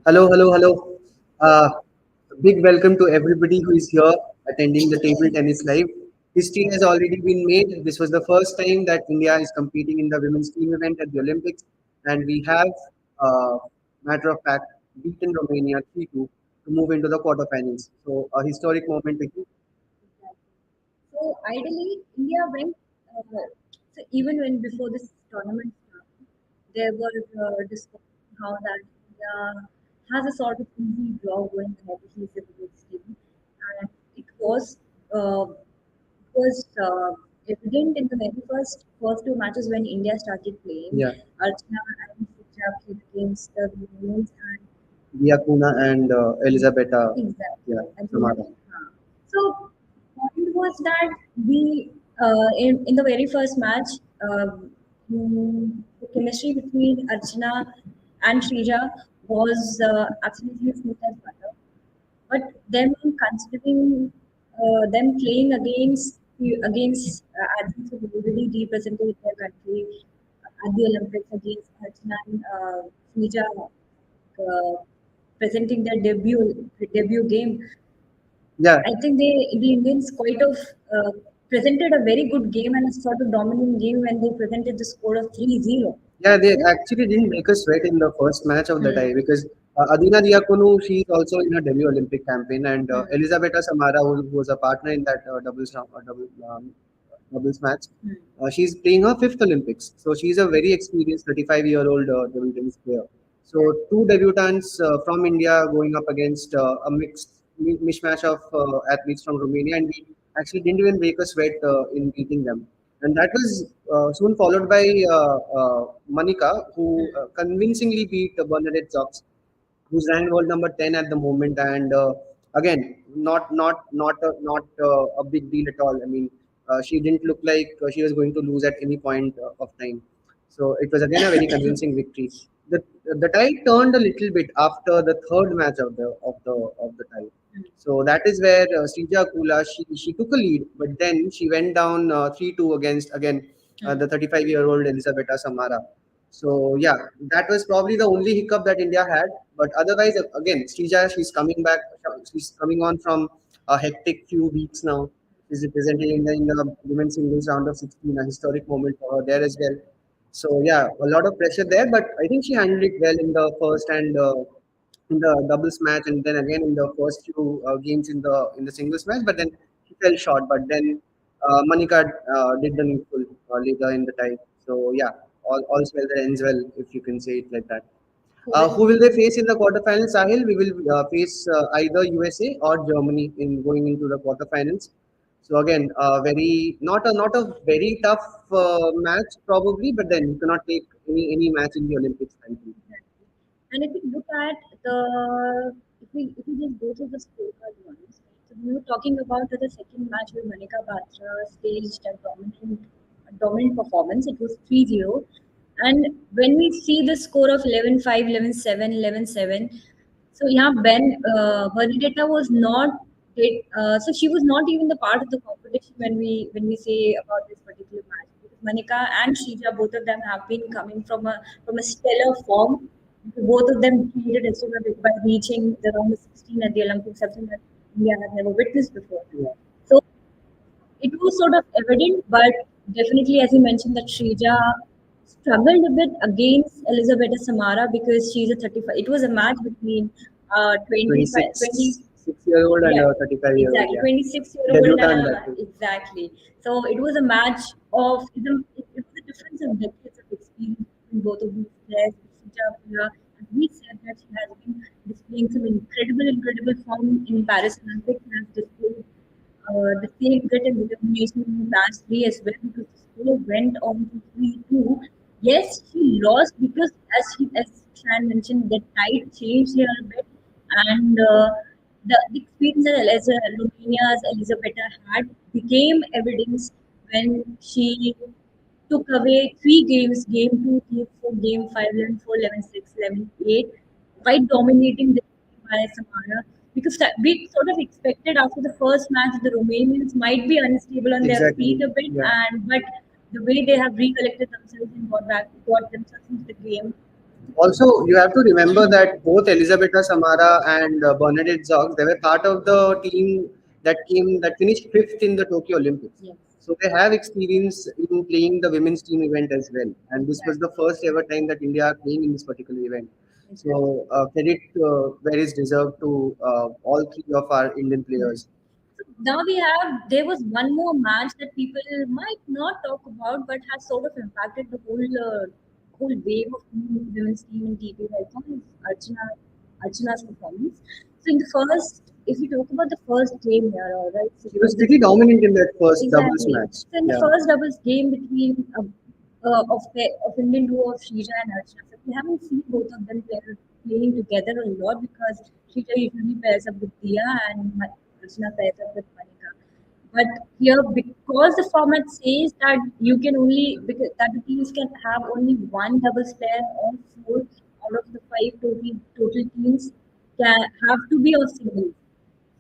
Hello, hello, hello. Uh, Big welcome to everybody who is here attending the table tennis live. History has already been made. This was the first time that India is competing in the women's team event at the Olympics, and we have, matter of fact, beaten Romania 3-2 to move into the quarterfinals. So, a historic moment again. So ideally, India went. So even when before this tournament started, there were discussions how that India has a sort of easy draw going ahead against the biggest team, and it was evident in the very first two matches when India started playing. Yeah, Archana and Sreeja played against the Romanians and Diakuna and Elisabetta, exactly. yeah, And Samara. so point was that we in the very first match, the chemistry between Archana and Shrija was absolutely smooth as butter. But them considering them playing against athletes who already represented their country at the Olympics against Archana and Shrija presenting their debut game. Yeah, I think the Indians quite of presented a very good game and a sort of dominant game when they presented the score of 3-0. yeah, they actually didn't make us sweat in the first match of the Hmm. tie because Adina Diakonu, she's also in a debut Olympic campaign, and Hmm. Elisabetta Samara, who was a partner in that doubles match, Hmm. she's playing her fifth Olympics. So she's a very experienced 35-year-old table tennis player. So two debutants from India going up against a mixed mishmash of athletes from Romania, and we actually didn't even make a sweat in beating them. And that was soon followed by Manika, who convincingly beat Bernadette Zox, who's ranked world number 10 at the moment. And again, not a big deal at all. I mean, she didn't look like she was going to lose at any point of time. So it was again a very convincing victory. The the tie turned a little bit after the third match of the tie. So that is where Sreeja Akula she took a lead, but then she went down 3-2 against again the 35-year-old Elisabetta Samara. So yeah, that was probably the only hiccup that India had. But otherwise, again, Srija, she's coming back. She's coming on from a hectic few weeks now. She's representing India in the women's singles round of 16, a historic moment for her there as well. So yeah, a lot of pressure there, but I think she handled it well in the first and in the doubles match, and then again in the first few games in the singles match. But then she fell short. But then Manika did the needful later in the tie. So yeah, all's well that ends well, if you can say it like that. Who will they face in the quarterfinals, Sahil? We will face either USA or Germany in going into the quarterfinals. So again, very not a very tough match probably, but then you cannot take any match in the Olympics frankly. Exactly. And if we look at if we just go to the scorecard ones, so we were talking about the second match where Manika Batra staged a dominant performance. It was 3-0. And when we see the score of 11-5, 11-7, 11-7, so yeah, Bernadetta was not so she was not even the part of the competition when we say about this particular match. Because Manika and Shrija, both of them have been coming from a stellar form. Both of them created history by reaching the round of 16 at the Olympics, something that India had never witnessed before. Yeah. So it was sort of evident, but definitely, as you mentioned, that Shrija struggled a bit against Elizabeth Samara because she's a 35. It was a match between 25, 20, 26-year-old and yeah, a 35-year-old, exactly, yeah. 26-year-old and Debutant that too. exactly. So it was a match it was a difference of decades of experience between both of these players. Sreeja Akula, as we said, that she has been displaying some incredible form in Paris Olympics and has displayed the same grit and determination in the last three as well because the score went on to 3-2. Yes, she lost because as Shan mentioned, the tide changed here a bit and the experience that Romania's Elisabetta had became evidence when she took away three games, game 2, game 4, game 5, 11 4, 11 6, 11 8, quite dominating the game by Samara. Because we sort of expected after the first match the Romanians might be unstable on their feet Exactly. a bit, Yeah. and but the way they have recollected themselves and got themselves into the game, Also, you have to remember that both Elisabetta Samara and Bernadette Zoggs, they were part of the team that finished fifth in the Tokyo Olympics. Yes, So they have experience in playing the women's team event as well. And this was the exactly. first ever time that India are playing in this particular event. Exactly. So credit where is deserved to all three of our Indian Hmm. players. Now we have, there was one more match that people might not talk about, but has sort of impacted the whole wave of women's team in TV right now. Is Archana's performance. So in the first, if we talk about the first game here, all right, so She it was was pretty dominant in that first doubles exactly. match. So in the Yeah. first doubles game between of Indian duo of Sreeja and Archana, so we haven't seen both of them playing together a lot because Sreeja usually pairs up with Dia and Archana pairs up with Manika. But here, because the format says that you can only because that the teams can have only one doubles player or four out of the five total teams can have to be of singles.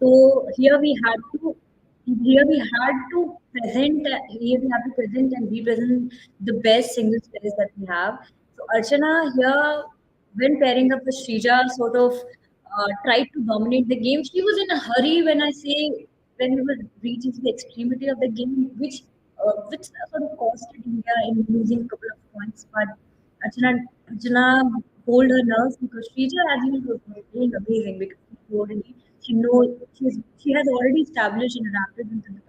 So here we had to here we have to present and represent the best singles players that we have. So Archana here, when pairing up with Shrija, sort of tried to dominate the game. She was in a hurry when I say when we were reaching to the extremity of the game, which sort of costed India in losing a couple of points. But Archana hold her nerves because Shrija as usual was playing amazing because she has already established and adapted into the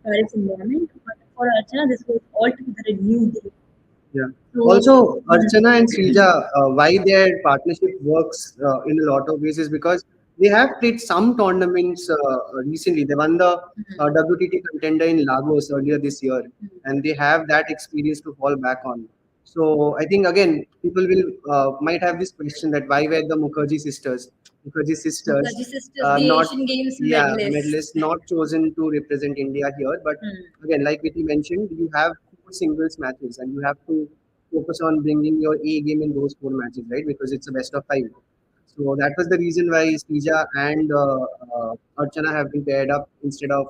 Paris environment. But for Archana, this was altogether a new day. Yeah. So, Also, Archana and Srija, why their partnership works in a lot of ways is because they have played some tournaments recently. They won the WTT contender in Lagos earlier this year, and they have that experience to fall back on. So I think again, people will might have this question that why were the Mukherjee sisters, Mukherjee sisters, the not Asian Games yeah medalists. medalists, not chosen to represent India here, but Hmm. again, like Vicky mentioned, you have four singles matches and you have to focus on bringing your A game in those four matches, right? Because it's a best of five. So that was the reason why Srija and Archana have been paired up instead of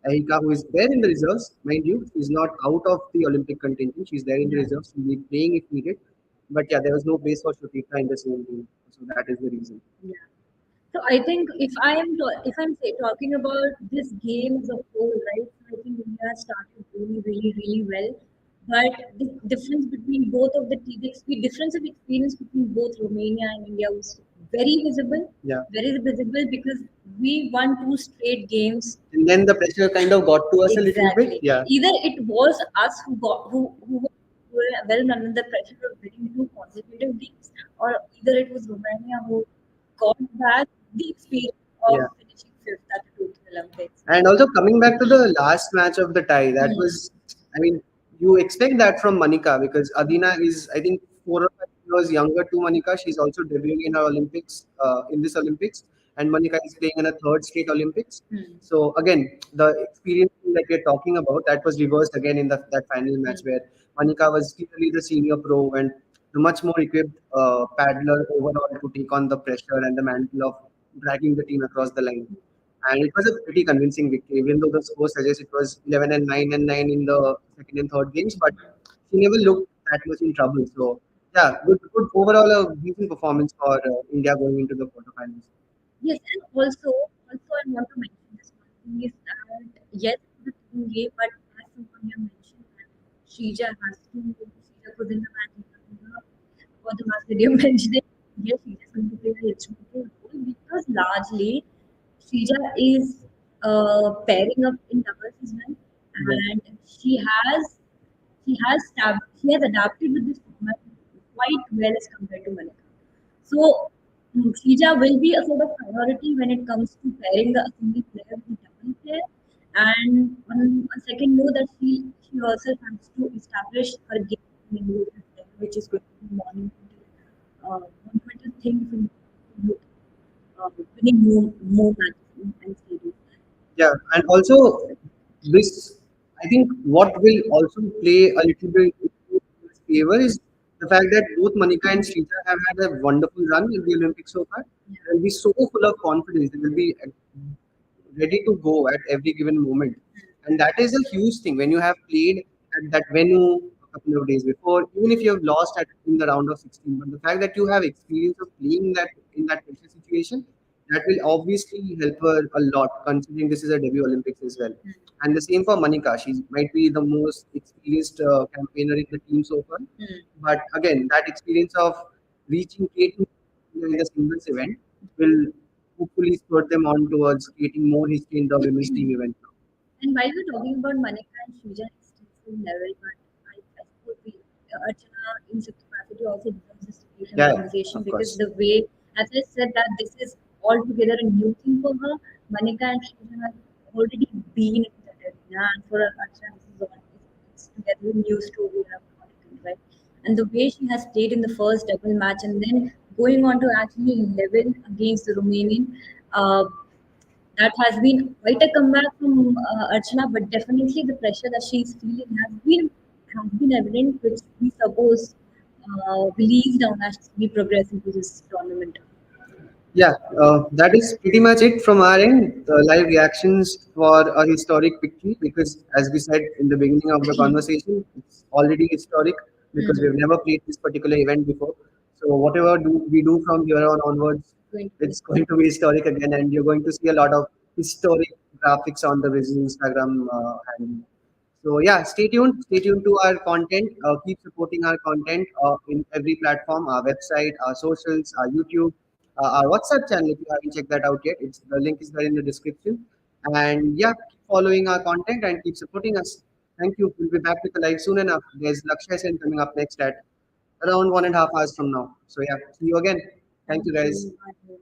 Ahika, who is there in the reserves. Mind you, she's not out of the Olympic contention. She's there in the Yeah. reserves. She'll be playing if needed. But yeah, there was no place for Shrutika in the same team. So that is the reason. Yeah. So I think if I'm talking about this game as a whole, right? So I think India started really well. But the difference between both of the difference of experience between both Romania and India was Yeah. very visible because we won two straight games. And then the pressure kind of got to us a little bit. Exactly. Yeah. Either it was us who were well under the pressure of winning two consecutive games, or either it was Romania who got back the experience of Yeah. finishing fifth at the Tokyo Olympics. And also coming back to the last match of the tie, that Hmm. was, I mean, you expect that from Manika because Adina is, I think, 4 or 5 years younger to Manika. She's also debuting in her Olympics, in this Olympics, and Manika is playing in a third straight Olympics. Hmm. So again, the experience that we're talking about that was reversed again in that final match Hmm. where Manika was clearly the senior pro and the much more equipped paddler overall to take on the pressure and the mantle of dragging the team across the line. And it was a pretty convincing victory, even though the score suggests it was 11 and 9 in the second and third games, but she never looked that much in trouble. So, yeah, good overall a decent performance for India going into the quarterfinals. Yes, and also I want to mention this one thing is that yes, it's a team game, but as someone you mentioned that Shrija was in the match for the match that you mentioned. Yes, Shrija is going to play a instrumental role because largely Shrija is pairing up in doubles as well, Yeah. and she has adapted with this format quite well as compared to Manika. So Shrija will be a sort of priority when it comes to pairing the single player with the double player. And on second note that she herself has to establish her game in English level, which is going to be monumental thing for winning more matches and series. Yeah, and also this, I think what will also play a little bit in his favor is the fact that both Manika and Srija have had a wonderful run in the Olympics so far. Yeah. They'll be so full of confidence. They will be ready to go at every given moment. And that is a huge thing when you have played at that venue couple of days before, even if you have lost at in the round of 16, but the fact that you have experience of playing that in that pressure situation, that will obviously help her a lot, considering this is a debut Olympics as well. And the same for Manika. She might be the most experienced campaigner in the team so far. But again, that experience of creating in the singles event will hopefully spur them on towards creating more history in the women's team event. And while we're talking about Manika and Sreeja extensive level, but I suppose Archana in some capacity also deserves this place in the Yeah, conversation of because course. the way, as I said, that this is altogether a new thing for her. Manika and Sreeja have already been in that arena, and for Archana, this is all it's together a new story and a chronicle, right? And the way she has played in the first double match and then going on to actually level against the Romanian. That has been quite a comeback from Archana, but definitely the pressure that she's feeling has been evident, which we suppose believes down as we progress into this tournament. Yeah, that is pretty much it from our end. Live reactions for a historic victory because, as we said in the beginning of the conversation, it's already historic because we've never played this particular event before. So whatever we do from here on onwards, Going to be it's going to be historic again, and you're going to see a lot of historic graphics on the Vision Instagram handle. So yeah, stay tuned. Stay tuned to our content. Keep supporting our content in every platform, our website, our socials, our YouTube, our WhatsApp channel. If you haven't checked that out yet, the link is there in the description. And yeah, keep following our content and keep supporting us. Thank you. We'll be back with the live soon enough. There's Lakshya Sen coming up next at around 1.5 hours from now. So yeah, see you again. Thank thank you guys. you.